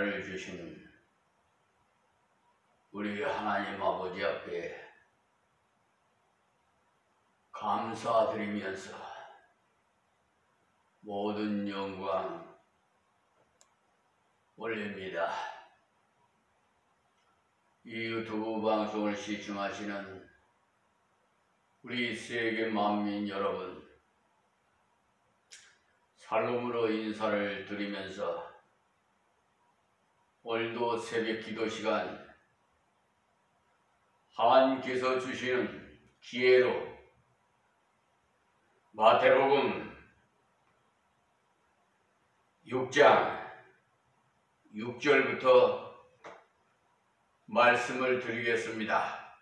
생명을 주신 우리 하나님 아버지 앞에 감사드리면서 모든 영광 올립니다. 이 유튜브 방송을 시청하시는 우리 세계 만민 여러분, 살롬으로 인사를 드리면서 오늘도 새벽 기도 시간 하나님께서 주시는 기회로 마태복음 6장 6절부터 말씀을 드리겠습니다.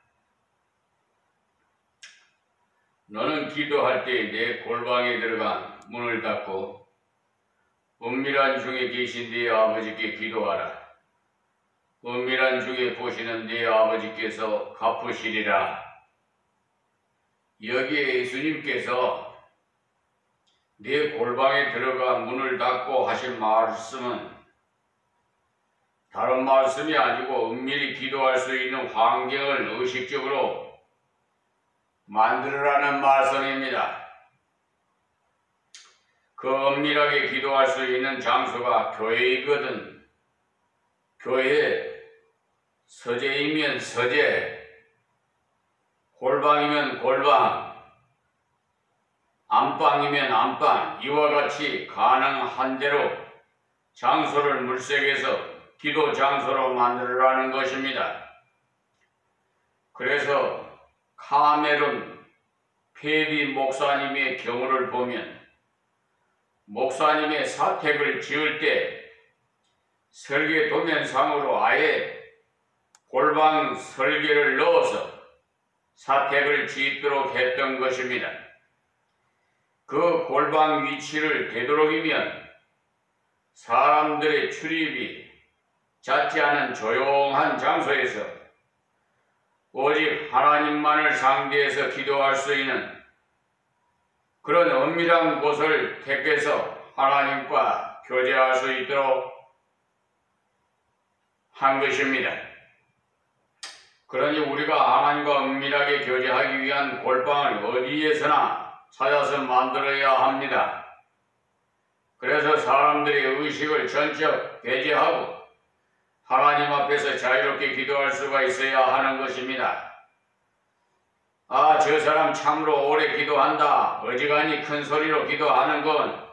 너는 기도할 때 내 골방에 들어가 문을 닫고 은밀한 중에 계신 네 아버지께 기도하라. 은밀한 중에 보시는 네 아버지께서 갚으시리라. 여기에 예수님께서 네 골방에 들어가 문을 닫고 하신 말씀은 다른 말씀이 아니고 은밀히 기도할 수 있는 환경을 의식적으로 만들으라는 말씀입니다. 그 은밀하게 기도할 수 있는 장소가 교회이거든. 교회, 서재이면 서재, 골방이면 골방, 안방이면 안방, 이와 같이 가능한 대로 장소를 물색해서 기도 장소로 만들으라는 것입니다. 그래서 카메론 페비 목사님의 경우를 보면 목사님의 사택을 지을 때 설계 도면상으로 아예 골방 설계를 넣어서 사택을 짓도록 했던 것입니다. 그 골방 위치를 되도록이면 사람들의 출입이 잦지 않은 조용한 장소에서 오직 하나님만을 상대해서 기도할 수 있는 그런 은밀한 곳을 택해서 하나님과 교제할 수 있도록 한 것입니다. 그러니 우리가 하나님과 은밀하게 교제하기 위한 골방을 어디에서나 찾아서 만들어야 합니다. 그래서 사람들의 의식을 전적 배제하고 하나님 앞에서 자유롭게 기도할 수가 있어야 하는 것입니다. 아, 저 사람 참으로 오래 기도한다, 어지간히 큰 소리로 기도하는군,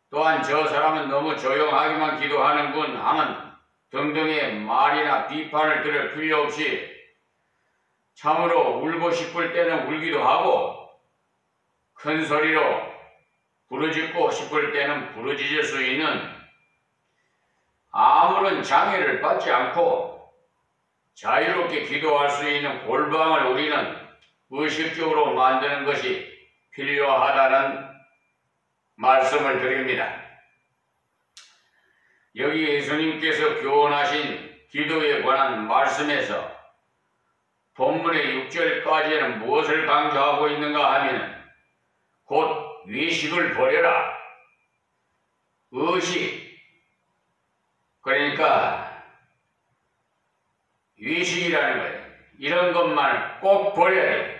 또한 저 사람은 너무 조용하게만 하는군 하는 등등의 말이나 비판을 들을 필요 없이 참으로 울고 싶을 때는 울기도 하고 큰 소리로 부르짖고 싶을 때는 부르짖을 수 있는 아무런 장애를 받지 않고 자유롭게 기도할 수 있는 골방을 우리는 의식적으로 만드는 것이 필요하다는 말씀을 드립니다. 여기 예수님께서 교훈하신 기도에 관한 말씀에서 본문의 6절까지는 무엇을 강조하고 있는가 하면 곧 외식을 버려라. 의식, 그러니까 외식이라는 거예요. 이런 것만 꼭 버려야 돼요.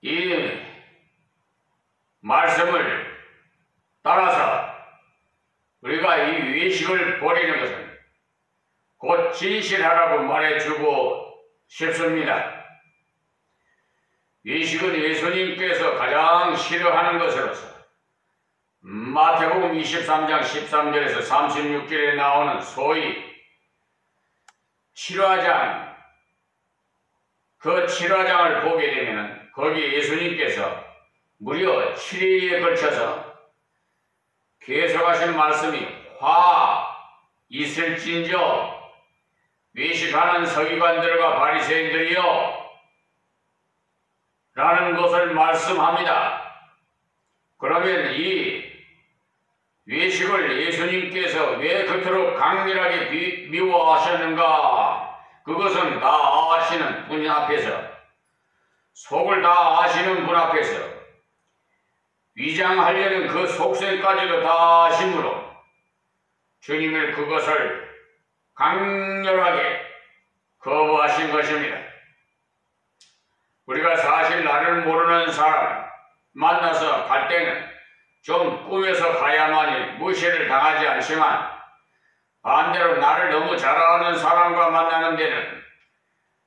이 말씀을 따라서 우리가 이 외식을 버리는 것은 곧 진실하라고 말해주고 싶습니다. 외식은 예수님께서 가장 싫어하는 것으로서 마태복음 23장 13절에서 36절에 나오는 소위 7화장, 그 7화장을 보게 되면 거기 예수님께서 무려 7회에 걸쳐서 계속하신 말씀이 화 있을진저 외식하는 서기관들과 바리새인들이여 라는 것을 말씀합니다. 그러면 이 외식을 예수님께서 왜 그토록 강렬하게 미워하셨는가? 그것은 다 아시는 분 앞에서, 속을 다 아시는 분 앞에서 위장하려는 그 속셈까지도 다 아심으로 주님은 그것을 강렬하게 거부하신 것입니다. 우리가 사실 나를 모르는 사람 만나서 갈 때는 좀 꾸며서 가야만이 무시를 당하지 않지만, 반대로 나를 너무 잘 아는 사람과 만나는 데는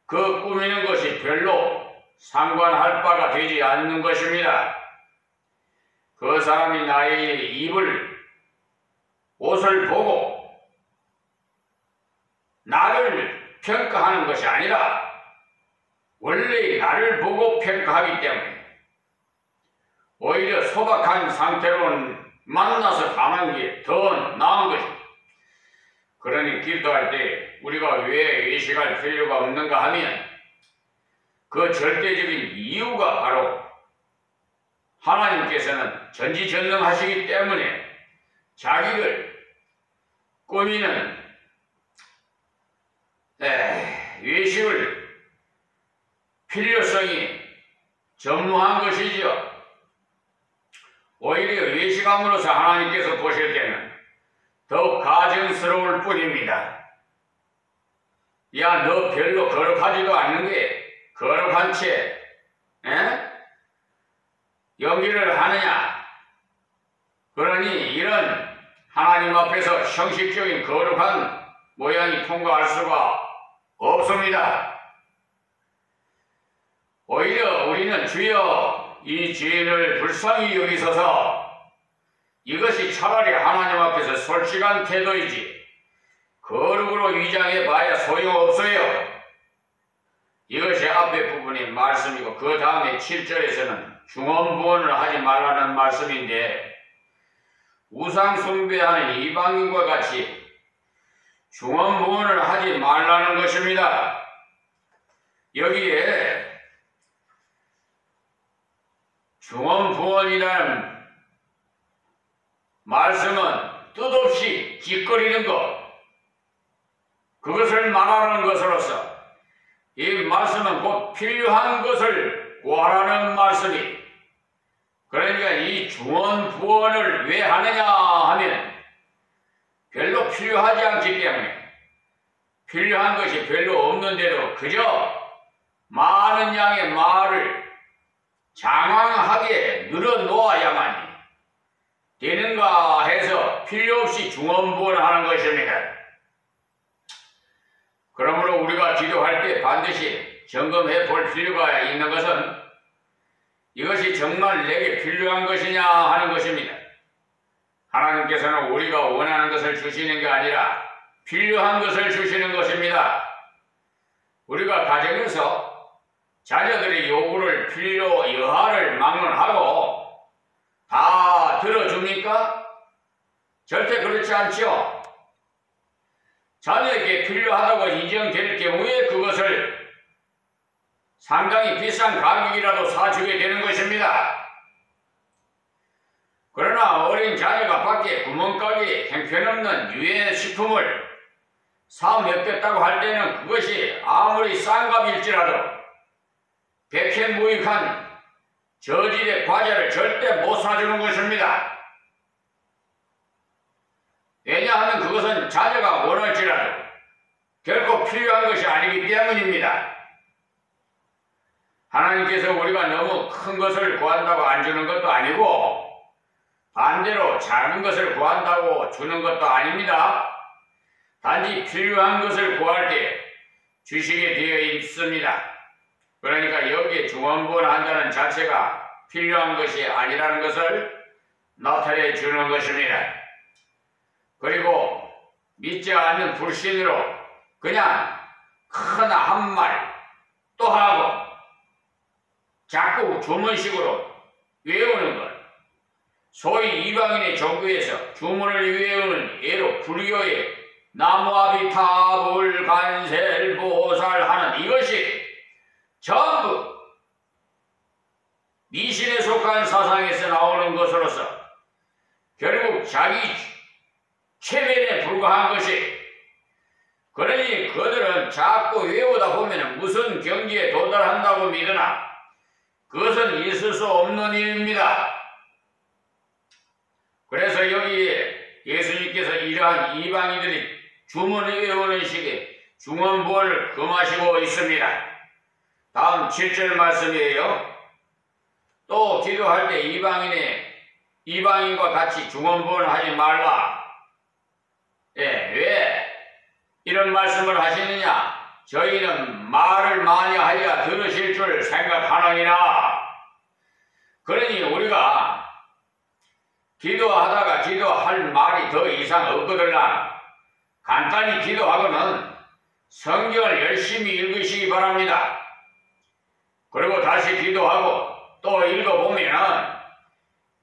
그 꾸미는 것이 별로 상관할 바가 되지 않는 것입니다. 그 사람이 나의 입을, 옷을 보고 나를 평가하는 것이 아니라 원래 나를 보고 평가하기 때문에 오히려 소박한 상태로는 만나서 가는 게 더 나은 것입니다. 그러니 기도할 때 우리가 왜 외식할 필요가 없는가 하면 그 절대적인 이유가 바로 하나님께서는 전지전능하시기 때문에 자기를 꾸미는 외식을 필요성이 전무한 것이죠. 오히려 외식함으로써 하나님께서 보실 때는 더욱 가증스러울 뿐입니다. 야, 너 별로 거룩하지도 않는데 거룩한 채 연기를 하느냐? 그러니 이런 하나님 앞에서 형식적인 거룩한 모양이 통과할 수가 없습니다. 오히려 우리는 주여 이 죄인을 불쌍히 여기소서, 이것이 차라리 하나님 앞에서 솔직한 태도이지 거룩으로 위장해 봐야 소용없어요. 이것이 앞에 부분의 말씀이고 그 다음에 7절에서는 중언부언을 하지 말라는 말씀인데, 우상 숭배하는 이방인과 같이 중언부언을 하지 말라는 것입니다. 여기에 중언부언이라는 말씀은 뜻없이 짓거리는 것, 그것을 말하는 것으로서 이 말씀은 곧 필요한 것을 구하라는 말씀이, 그러니까 이 중언부언을 왜 하느냐 하면 별로 필요하지 않기 때문에, 필요한 것이 별로 없는데도 그저 많은 양의 말을 장황하게 늘어놓아야만이 되는가 해서 필요 없이 중언부언하는 것입니다. 그러므로 우리가 기도할 때 반드시 점검해 볼 필요가 있는 것은 이것이 정말 내게 필요한 것이냐 하는 것입니다. 하나님께서는 우리가 원하는 것을 주시는 게 아니라 필요한 것을 주시는 것입니다. 우리가 가정에서 자녀들의 요구를 여하를 막론하고 다 들어줍니까? 절대 그렇지 않죠. 자녀에게 필요하다고 인정될 경우에 그것을 상당히 비싼 가격이라도 사주게 되는 것입니다. 그러나 어린 자녀가 밖에 구멍가게 형편없는 유해식품을 사 먹겠다고 할 때는 그것이 아무리 싼 값일지라도 백해무익한 저질의 과자를 절대 못 사주는 것입니다. 왜냐하면 그것은 자녀가 원할지라도 결코 필요한 것이 아니기 때문입니다. 하나님께서 우리가 너무 큰 것을 구한다고 안 주는 것도 아니고 반대로 작은 것을 구한다고 주는 것도 아닙니다. 단지 필요한 것을 구할 때 주시게 되어 있습니다. 그러니까 여기에 중언부언한다는 자체가 필요한 것이 아니라는 것을 나타내 주는 것입니다. 그리고 믿지 않는 불신으로 그냥 큰 한 말 또 하고 자꾸 주문식으로 외우는 것, 소위 이방인의 종교에서 주문을 외우는 예로 불교의 나무아비타불 간셀보살하는 이것이 전부 미신에 속한 사상에서 나오는 것으로서 결국 자기 체면에 불과한 것이, 그러니 그들은 자꾸 외우다 보면 무슨 경지에 도달한다고 믿으나 그것은 있을 수 없는 일입니다. 그래서 여기에 예수님께서 이 이러한 이방인들이 주문해오는 식의 중언부원을 금하시고 있습니다. 다음 7절 말씀이에요. 또 기도할 때 이방인과 같이 중언부원을 하지 말라. 왜 이런 말씀을 하시느냐? 저희는 말을 많이 하여 들으실 줄 생각하느니라. 그러니 우리가 기도하다가 기도할 말이 더 이상 없거들라 간단히 기도하고는 성경을 열심히 읽으시기 바랍니다. 그리고 다시 기도하고 또 읽어보면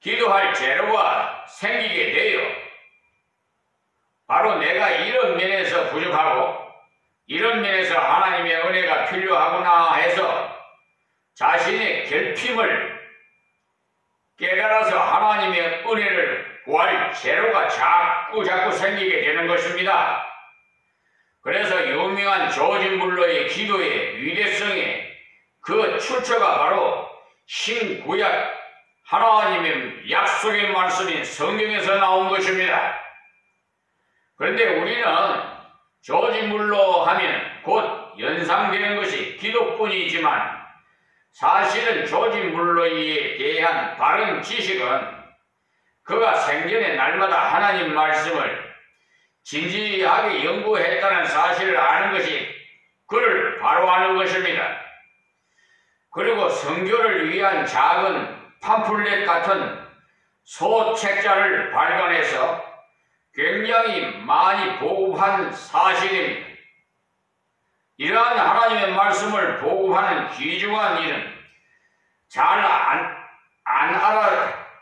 기도할 재료가 생기게 돼요. 바로 내가 이런 면에서 부족하고 이런 면에서 하나님의 은혜가 필요하구나 해서 자신의 결핍을 깨달아서 하나님의 은혜를 구할 재료가 자꾸 생기게 되는 것입니다. 그래서 유명한 조지 물러의 기도의 위대성에 그 출처가 바로 신구약 하나님의 약속의 말씀인 성경에서 나온 것입니다. 그런데 우리는 조지 물러 하면 곧 연상되는 것이 기도뿐이지만 사실은 조지 물러에 대한 바른 지식은 그가 생전에 날마다 하나님 말씀을 진지하게 연구했다는 사실을 아는 것이 그를 바로 아는 것입니다. 그리고 선교를 위한 작은 팜플렛 같은 소책자를 발간해서 굉장히 많이 보급한 사실입니다. 이러한 하나님의 말씀을 보급하는 귀중한 일은 잘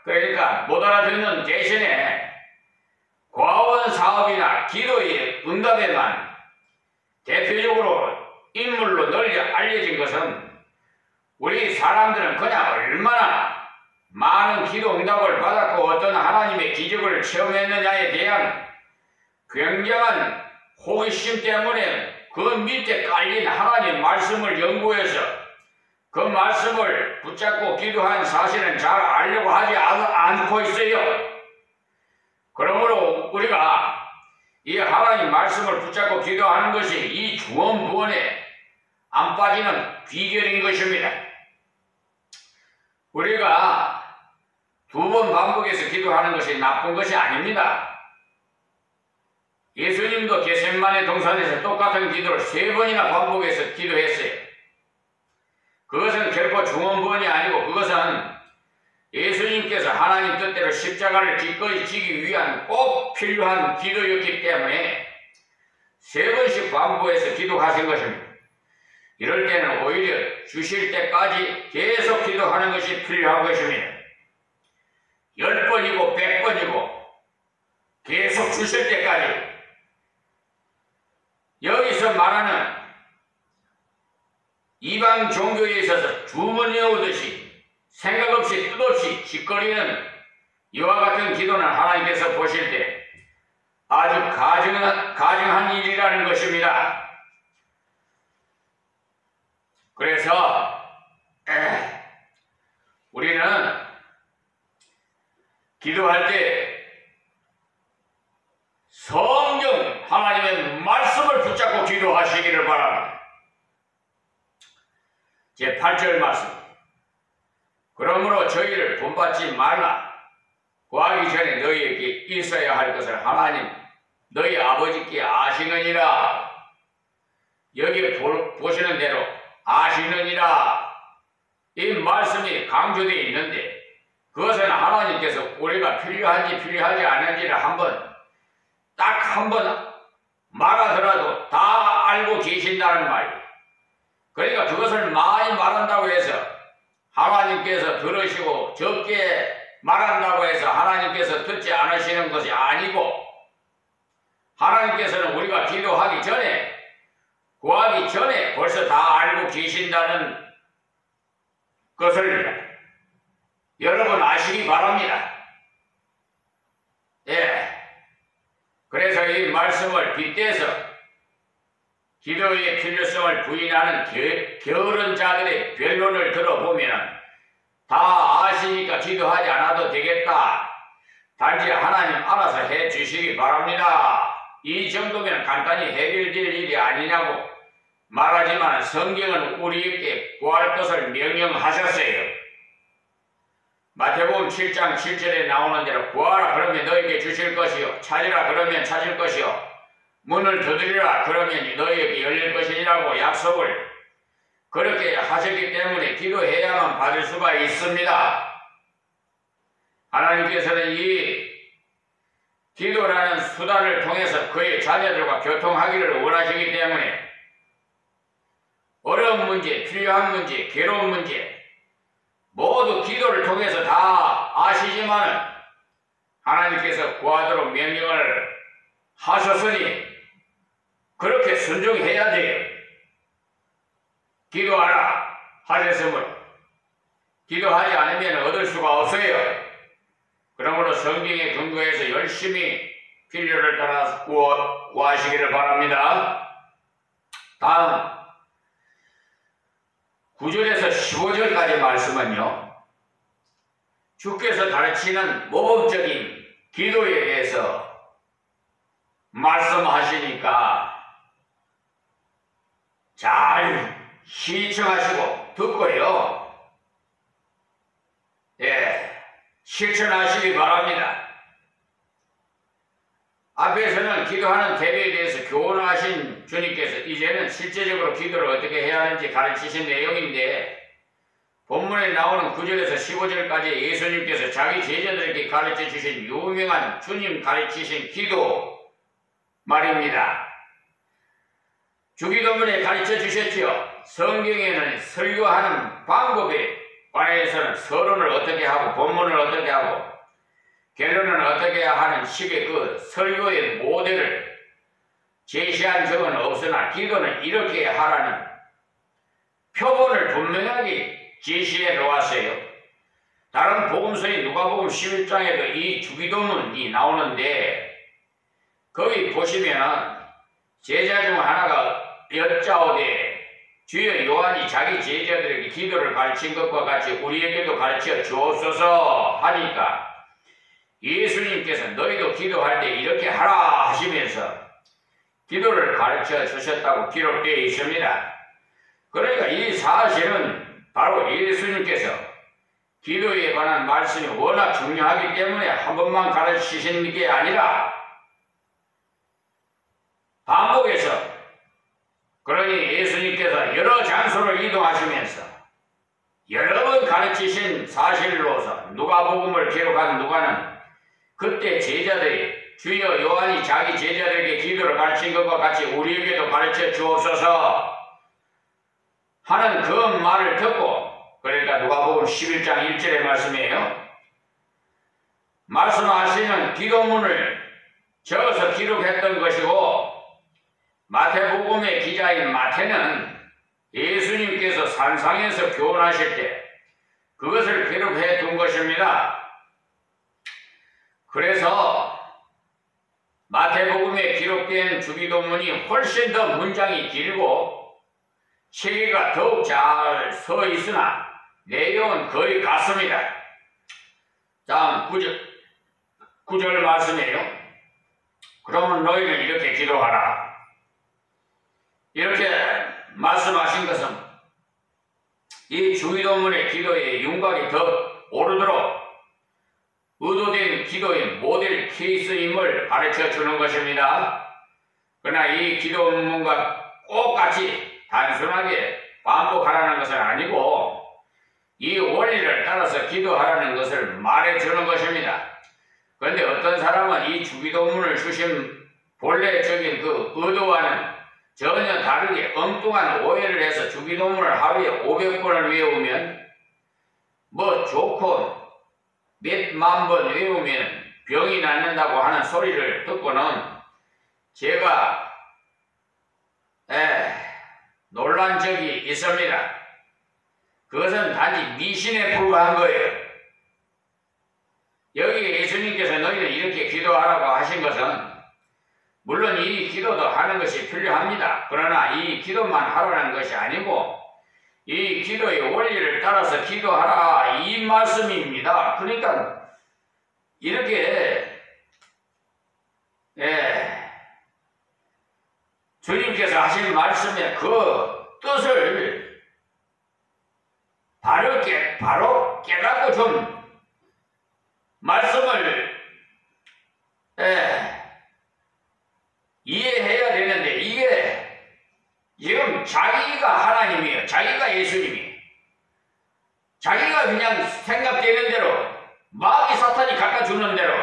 그러니까 못 알아듣는 대신에 과원 사업이나 기도의 응답에만 대표적으로 인물로 널리 알려진 것은 우리 사람들은 그냥 얼마나 많은 기도 응답을 받았고 어떤 하나님의 기적을 체험했느냐에 대한 굉장한 호기심 때문에 그 밑에 깔린 하나님 말씀을 연구해서 그 말씀을 붙잡고 기도한 사실은 잘 알려고 하지 않고 있어요. 그러므로 우리가 이 하나님 말씀을 붙잡고 기도하는 것이 이 중언부언에 안 빠지는 비결인 것입니다. 우리가 두 번 반복해서 기도하는 것이 나쁜 것이 아닙니다. 예수님도 겟세마네 동산에서 똑같은 기도를 3번이나 반복해서 기도했어요. 그것은 결코 중언부언이 아니고 그것은 예수님께서 하나님 뜻대로 십자가를 기꺼이 지기 위한 꼭 필요한 기도였기 때문에 3번씩 반복해서 기도하신 것입니다. 이럴 때는 오히려 주실 때까지 계속 기도하는 것이 필요한 것입니다. 10번이고 100번이고 계속 주실 때까지. 여기서 말하는 이방 종교에 있어서 주문해 오듯이 생각 없이 뜻없이 짓거리는 이와 같은 기도는 하나님께서 보실 때 아주 가증한 일이라는 것입니다. 그래서 우리는 기도할 때 성경 하나님의 말씀을 붙잡고 기도하시기를 바랍니다. 제 8절 말씀. 그러므로 저희를 본받지 말라. 구하기 전에 너희에게 있어야 할 것을 하나님 너희 아버지께 아시느니라. 여기 보시는 대로 아시느니라. 이 말씀이 강조되어 있는데 그것은 하나님께서 우리가 필요한지 필요하지 않은지를 딱 한 번 말하더라도 다 알고 계신다는 말이에요. 그러니까 그것을 많이 말한다고 해서 하나님께서 들으시고 적게 말한다고 해서 하나님께서 듣지 않으시는 것이 아니고 하나님께서는 우리가 기도하기 전에 구하기 전에 벌써 다 알고 계신다는 것을 여러분 아시기 바랍니다. 그래서 이 말씀을 빗대서 기도의 필요성을 부인하는 게으른 자들의 변론을 들어보면 다 아시니까 기도하지 않아도 되겠다. 단지 하나님 알아서 해 주시기 바랍니다. 이 정도면 간단히 해결될 일이 아니냐고 말하지만 성경은 우리에게 구할 것을 명령하셨어요. 마태복음 7장 7절에 나오는 대로 구하라 그러면 너에게 주실 것이요 찾으라 그러면 찾을 것이요 문을 두드리라 그러면 너에게 열릴 것이라고 약속을 그렇게 하셨기 때문에 기도해야만 받을 수가 있습니다. 하나님께서는 이 기도라는 수단을 통해서 그의 자녀들과 교통하기를 원하시기 때문에 어려운 문제, 필요한 문제, 괴로운 문제 모두 기도를 통해서 다 아시지만 하나님께서 구하도록 명령을 하셨으니 그렇게 순종해야 돼요. 기도하라 하셨으므로 기도하지 않으면 얻을 수가 없어요. 그러므로 성경에 근거해서 열심히 필요를 따라서 구하시기를 바랍니다. 다음 9절에서 15절까지 말씀은요. 주께서 가르치는 모범적인 기도에 대해서 말씀하시니까 잘 시청하시고 듣고요. 실천하시기 바랍니다. 앞에서는 기도하는 대비에 대해서 교훈하신 주님께서 이제는 실제적으로 기도를 어떻게 해야 하는지 가르치신 내용인데 본문에 나오는 9절에서 15절까지 예수님께서 자기 제자들에게 가르쳐 주신 유명한 주님 가르치신 기도 말입니다. 주기도문에 가르쳐 주셨지요. 성경에는 설교하는 방법에 관해서는 서론을 어떻게 하고 본문을 어떻게 하고 결론은 어떻게 하는 식의 그 설교의 모델을 제시한 적은 없으나 기도는 이렇게 하라는 표본을 분명하게 제시해 놓았어요. 다른 복음서인 누가복음 11장에도 이 주기도문이 나오는데 거기 보시면 제자 중 하나가 여짜오되 주여 요한이 자기 제자들에게 기도를 가르친 것과 같이 우리에게도 가르쳐 주옵소서 하니까 예수님께서 너희도 기도할 때 이렇게 하라 하시면서 기도를 가르쳐 주셨다고 기록되어 있습니다. 그러니까 이 사실은 바로 예수님께서 기도에 관한 말씀이 워낙 중요하기 때문에 한 번만 가르치신 게 아니라 반복해서 그러니 예수님께서 여러 장소를 이동하시면서 여러 번 가르치신 사실로서 누가복음을 기록한 누가는 그때 제자들이 주여 요한이 자기 제자들에게 기도를 가르친 것과 같이 우리에게도 가르쳐 주옵소서 하는 그 말을 듣고 그러니까 누가복음 11장 1절의 말씀이에요. 말씀하시는 기도문을 적어서 기록했던 것이고 마태복음의 기자인 마태는 예수님께서 산상에서 교훈하실 때 그것을 기록해 둔 것입니다. 그래서 마태복음에 기록된 주기도문이 훨씬 더 문장이 길고 체계가 더욱 잘 서 있으나 내용은 거의 같습니다. 다음 9절 말씀이에요. 그러면 너희는 이렇게 기도하라. 이렇게 말씀하신 것은 이 주기도문의 기도의 윤곽이 더 오르도록 의도된 기도의 모델 케이스임을 가르쳐 주는 것입니다. 그러나 이 기도문과 똑같이 단순하게 반복하라는 것은 아니고 이 원리를 따라서 기도하라는 것을 말해 주는 것입니다. 그런데 어떤 사람은 이 주기도문을 주신 본래적인 그 의도와는 전혀 다르게 엉뚱한 오해를 해서 주기도문을 하루에 500번을 외우면 뭐 좋고 몇만 번 외우면 병이 낫는다고 하는 소리를 듣고는 제가 놀란 적이 있습니다. 그것은 단지 미신에 불과한 거예요. 여기 예수님께서 너희는 이렇게 기도하라고 하신 것은 물론 이 기도도 하는 것이 필요합니다. 그러나 이 기도만 하라는 것이 아니고 이 기도의 원리를 따라서 기도하라 이 말씀입니다. 그러니까 이렇게 주님께서 하신 말씀의 그 뜻을 바로 깨닫고 좀 말씀을 이해해야 되는데, 이게 지금 자기가 하나님이에요. 자기가 예수님이에요. 자기가 그냥 생각되는 대로, 마귀 사탄이 갖다 주는 대로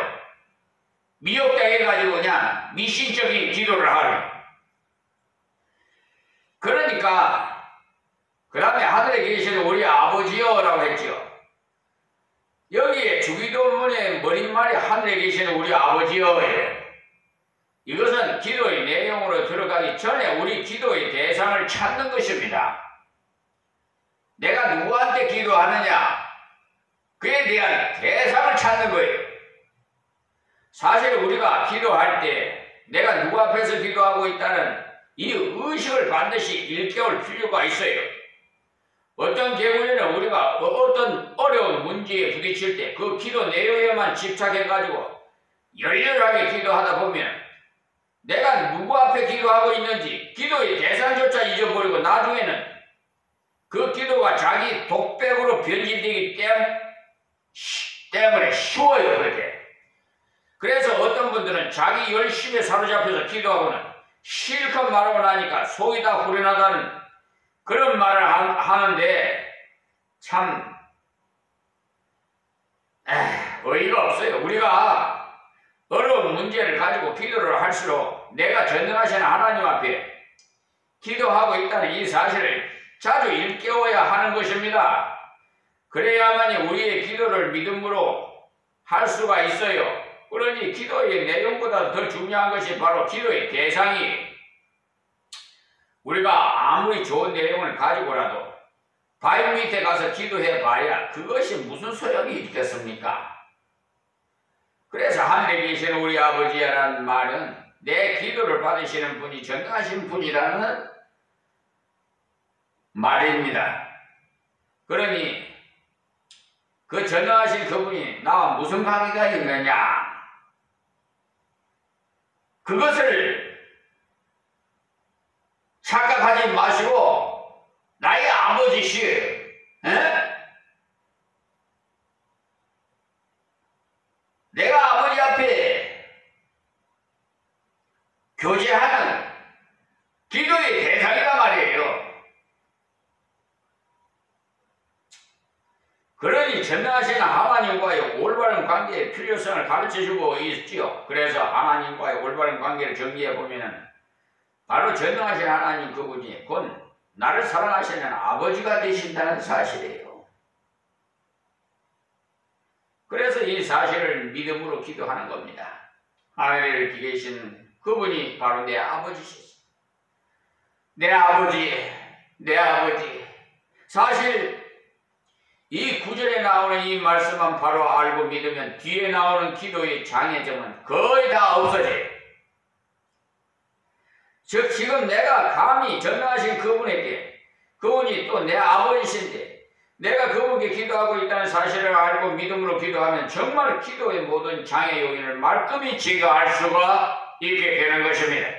미혹당해가지고 그냥 미신적인 기도를 하는. 그러니까 그 다음에 하늘에 계시는 우리 아버지여라고 했죠. 여기에 주기도문의 머릿말이 하늘에 계시는 우리 아버지여예요. 이것은 기도의 내용으로 들어가기 전에 우리 기도의 대상을 찾는 것입니다. 내가 누구한테 기도하느냐, 그에 대한 대상을 찾는 거예요. 사실 우리가 기도할 때 내가 누구 앞에서 기도하고 있다는 이 의식을 반드시 일깨울 필요가 있어요. 어떤 경우에는 우리가 어떤 어려운 문제에 부딪힐 때 그 기도 내용에만 집착해가지고 열렬하게 기도하다 보면 내가 누구 앞에 기도하고 있는지 기도의 대상조차 잊어버리고 나중에는 그 기도가 자기 독백으로 변질되기 때문에 쉬워요. 그렇게. 그래서 어떤 분들은 자기 열심에 사로잡혀서 기도하고는 실컷 말하고 나니까 속이 다 후련하다는 그런 말을 하는데 참 어이가 없어요. 우리가 어려운 문제를 가지고 기도를 할수록 내가 전능하신 하나님 앞에 기도하고 있다는 이 사실을 자주 일깨워야 하는 것입니다. 그래야만이 우리의 기도를 믿음으로 할 수가 있어요. 그러니 기도의 내용보다 더 중요한 것이 바로 기도의 대상이에요. 우리가 아무리 좋은 내용을 가지고라도 바위 밑에 가서 기도해 봐야 그것이 무슨 소용이 있겠습니까? 그래서 하늘에 계시는 우리 아버지야라는 말은 내 기도를 받으시는 분이 전능하신 분이라는 말입니다. 그러니 그 전능하신 그분이 나와 무슨 관계가 있느냐? 그것을 착각하지 마시고 나의 아버지시여, 내가 아버지 앞에 교제하는 기도의 대상이란 말이에요. 그러니 전능하신 하나님과의 올바른 관계의 필요성을 가르쳐주고 있지요. 그래서 하나님과의 올바른 관계를 정리해 보면은 바로 전능하신 하나님 그분이 곧 나를 사랑하시는 아버지가 되신다는 사실이에요. 그래서 이 사실을 믿음으로 기도하는 겁니다. 하늘에 계신 그분이 바로 내 아버지시죠. 내 아버지, 내 아버지. 사실 이 구절에 나오는 이 말씀만 바로 알고 믿으면 뒤에 나오는 기도의 장애점은 거의 다 없어져요. 즉 지금 내가 감히 전능하신 그분에게, 그분이 또 내 아버지신데 내가 그분께 기도하고 있다는 사실을 알고 믿음으로 기도하면 정말 기도의 모든 장애 요인을 말끔히 제거할 수가 있게 되는 것입니다.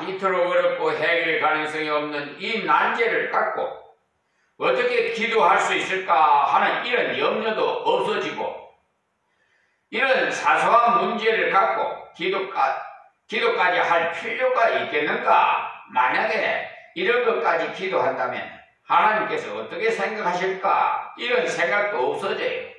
이토록 어렵고 해결 가능성이 없는 이 난제를 갖고 어떻게 기도할 수 있을까 하는 이런 염려도 없어지고, 이런 사소한 문제를 갖고 기도까지 할 필요가 있겠는가? 만약에 이런 것까지 기도한다면 하나님께서 어떻게 생각하실까? 이런 생각도 없어져요.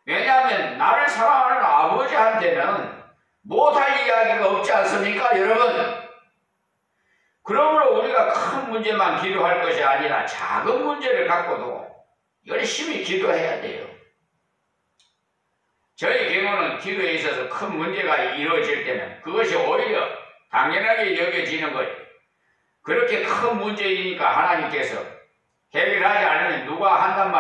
왜냐하면 나를 사랑하는 아버지한테는 못할 이야기가 없지 않습니까, 여러분? 그러므로 우리가 큰 문제만 기도할 것이 아니라 작은 문제를 갖고도 열심히 기도해야 돼요. 저희 경우는 기도에 있어서 큰 문제가 이루어질 때는 그것이 오히려 당연하게 여겨지는 거예요. 그렇게 큰 문제이니까 하나님께서 해결하지 않으면 누가 한단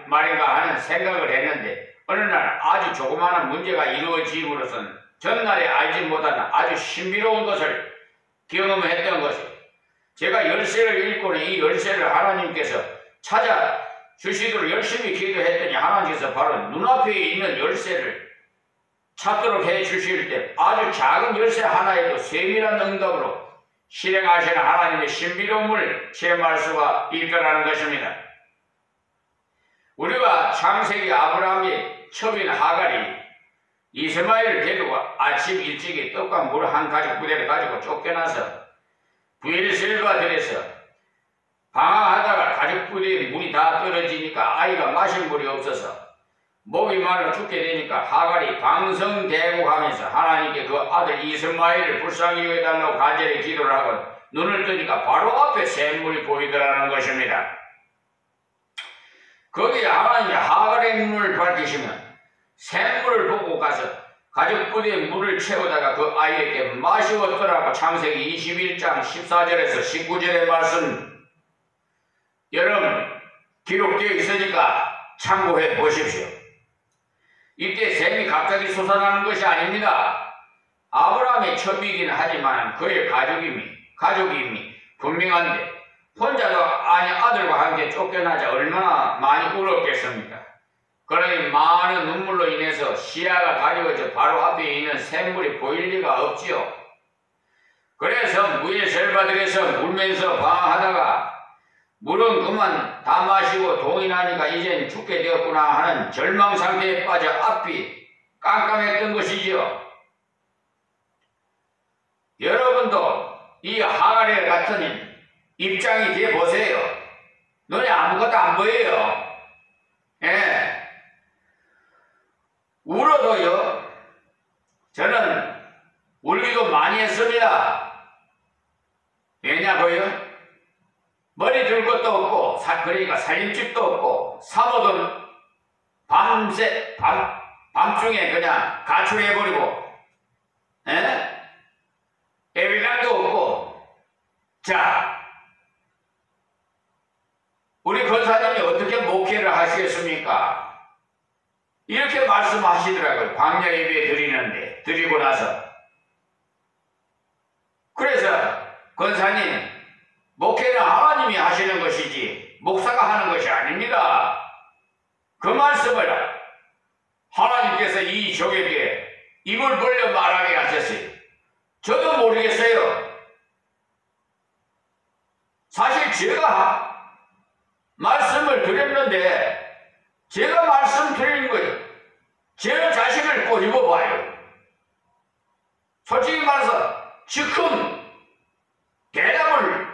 말인가 하는 생각을 했는데, 어느 날 아주 조그마한 문제가 이루어짐으로써 전날에 알지 못한 아주 신비로운 것을 경험했던 것이에요. 제가 열쇠를 읽고는 이 열쇠를 하나님께서 찾아 주시도록 열심히 기도했더니 하나님께서 바로 눈앞에 있는 열쇠를 찾도록 해 주실 때 아주 작은 열쇠 하나에도 세밀한 응답으로 실행하시는 하나님의 신비로움을 체험할 수가 있다라는 것입니다. 우리가 창세기 아브라함의 첩인 하갈이 이스마엘을 데리고 아침 일찍이 떡과 물 한 가죽 부대를 가지고 쫓겨나서 브엘셀바 들에서 방황하다가 가죽 부대에 물이 다 떨어지니까 아이가 마실 물이 없어서 목이 말라 죽게 되니까 하갈이 방성대곡하면서 하나님께 그 아들 이스마엘을 불쌍히 여겨달라고 간절히 기도를 하고 눈을 뜨니까 바로 앞에 샘물이 보이더라는 것입니다. 거기에 하나님이 하갈의 눈을 밝히시면 샘물을 보고 가서 가죽 부대에 물을 채우다가 그 아이에게 마시웠더라고. 창세기 21장 14절에서 19절의 말씀 여러분 기록되어 있으니까 참고해 보십시오. 이때 샘이 갑자기 솟아나는 것이 아닙니다. 아브라함의 첩이긴 하지만 그의 가족임이 분명한데 혼자도 아들과 함께 쫓겨나자 얼마나 많이 울었겠습니까? 그러니 많은 눈물로 인해서 시야가 가려워져 바로 앞에 있는 샘물이 보일 리가 없지요. 그래서 브엘셀바들에서 물면서 방황하다가 물은 그만 다 마시고 동이 나니까 이젠 죽게 되었구나 하는 절망 상태에 빠져 앞이 깜깜했던 것이지요. 여러분도 이 하갈의 같은 입장이 돼 보세요. 눈에 아무것도 안 보여요. 예. 울어도요, 저는 울기도 많이 했습니다. 왜냐고요? 머리 들 것도 없고, 그러니까 살림집도 없고, 사모도 밤중에 그냥 가출해버리고, 애비랑도 없고. 자, 우리 권사님이 어떻게 목회를 하시겠습니까? 이렇게 말씀하시더라고요. 광야 예배 드리고 나서. 그래서 권사님, 목회는 하나님이 하시는 것이지 목사가 하는 것이 아닙니다. 그 말씀을 하나님께서 이 종에게 입을 벌려 말하게 하셨어요. 저도 모르겠어요. 사실 제가 말씀을 드렸는데 제가 말씀드리는 거예요. 제 자신을 꼬집어 봐요. 솔직히 말해서 지금 대답을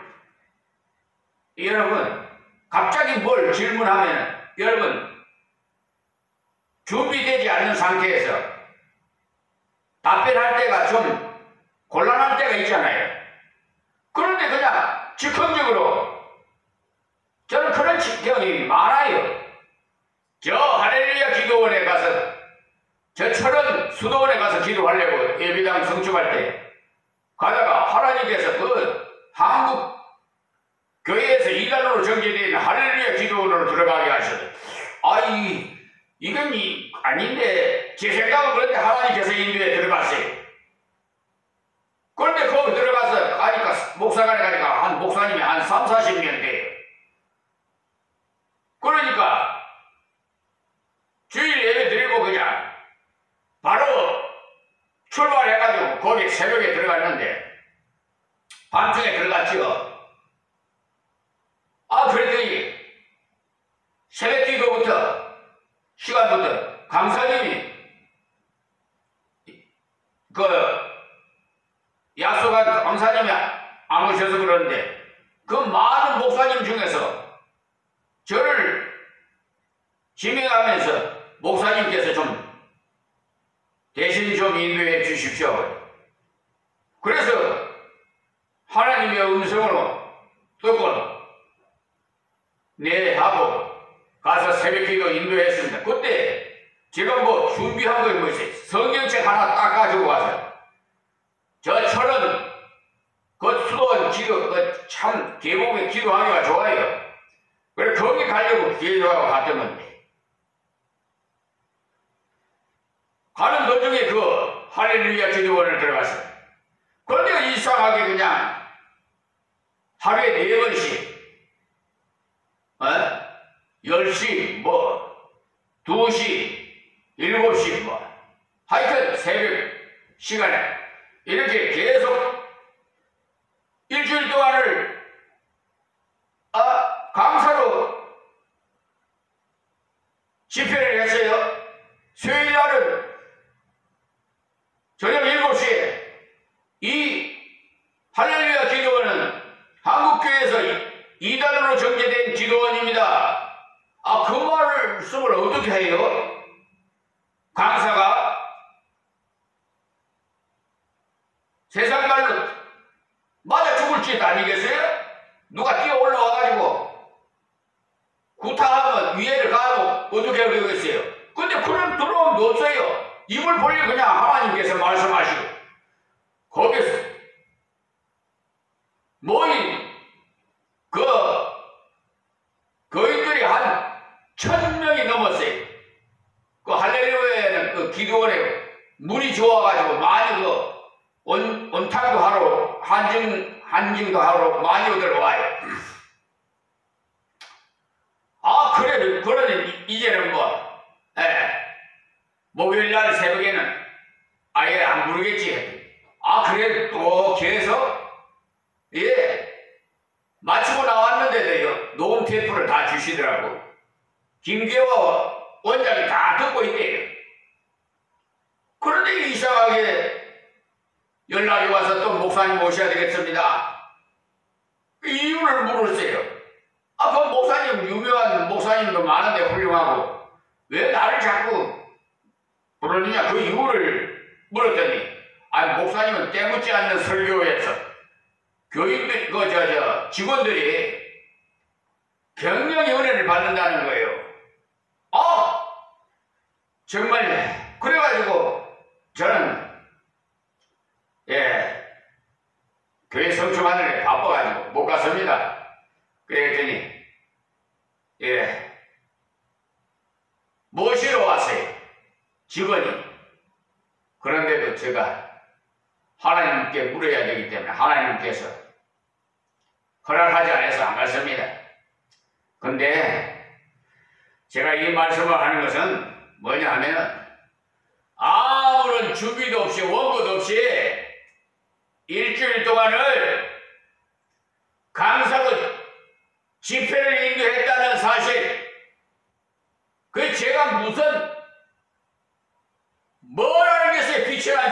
여러분 갑자기 뭘 질문하면 여러분 준비되지 않는 상태에서 답변할 때가 좀 곤란할 때가 있잖아요. 그런데 그냥 즉흥적으로 저는 그런 경험이 많아요. 저 할렐루야 기도원에 가서 저 철원 수도원에 가서 기도하려고 예비당 성축할 때 가다가 하나님께서 그 한국 교회에서 이단으로 정제된 할렐루야 기도원으로 들어가게 하셨어요. 이건 아닌데 제 생각은 그런데 하나님께서 인도에 들어갔어요. 그런데 거기 들어가서 가니까 목사관에 가니까 한 목사님이 한 30-40명 돼요. 그러니까 주일 예배 드리고 그냥 바로 출발해가지고 거기 새벽에 들어갔는데 밤중에 들어갔죠. 그랬더니 새벽 기도부터 시간부터 강사님이 약속한 강사님이 안 오셔서 그러는데 그 많은 목사님 중에서 저를 지명하면서 목사님께서 좀 대신 좀 인도해 주십시오. 그래서 하나님의 음성으로 듣고 네 하고 가서 새벽기도 인도했습니다. 그때 제가 뭐 준비한 거 뭐지? 성경책 하나 딱 가지고 와서 저 철은 그 수도원 기도 참 계곡에 기도하기가 좋아요. 그래 거기 가려고 기도하고 갔던 건데 가는 도중에 그 할렐루야 기도원을 들어갔어요. 그런데 이상하게 그냥 하루에 4번씩 10시, 2시, 7시, 하여튼 새벽 시간에 이렇게 계속 일주일 동안을 강사로 집회를 했어요. 수요일 날은 저녁 7시에 이 할렐루야 기도원은 한국교회에서 이단으로 정제된 기도원입니다. 그 말씀을 어떻게 해요? 강사가 세상 말로 맞아 죽을 짓 아니겠어요? 누가 뛰어 올라와가지고 구타하면 위해를 가도 어떻게 하겠어요? 근데 그런 두려움도 없어요. 입을 벌리 그냥 하나님께서 말씀하시고 거기서 모인 거인들이 한 1000명이 넘었어요. 그 할렐루야에는 그 기도원에 물이 좋아가지고 많이 온탕도 하러 한증도 하러 많이 들어와요. 그러니 이제는 목요일 날 새벽에는 아예 안 부르겠지. 그래 또 계속 마치고 나왔는데도 녹음 테이프를 다 주시더라고. 김계화 원장이 다 듣고 있대요. 그런데 이상하게 연락이 와서 또 목사님 오셔야 되겠습니다. 이유를 물었어요. 그 목사님 유명한 목사님도 많은데 훌륭하고 왜 나를 자꾸 부르느냐 그 이유를 물었더니 목사님은 때묻지 않는 설교에서 교인들 직원들이 경영의 은혜를 받는다는 거예요. 정말 그래가지고 저는 교회 성충하느라 바빠가지고 못 갔습니다. 그랬더니 모시러 왔어요. 직원이. 그런데도 제가 하나님께 물어야 되기 때문에 하나님께서 허락하지 않아서 안 갔습니다. 근데 제가 이 말씀을 하는 것은 뭐냐 하면은 아무런 준비도 없이 원고도 없이 일주일 동안을 강사로 집회를 인도했다는 사실, 제가 무슨 뭘 알겠어요? 빛이란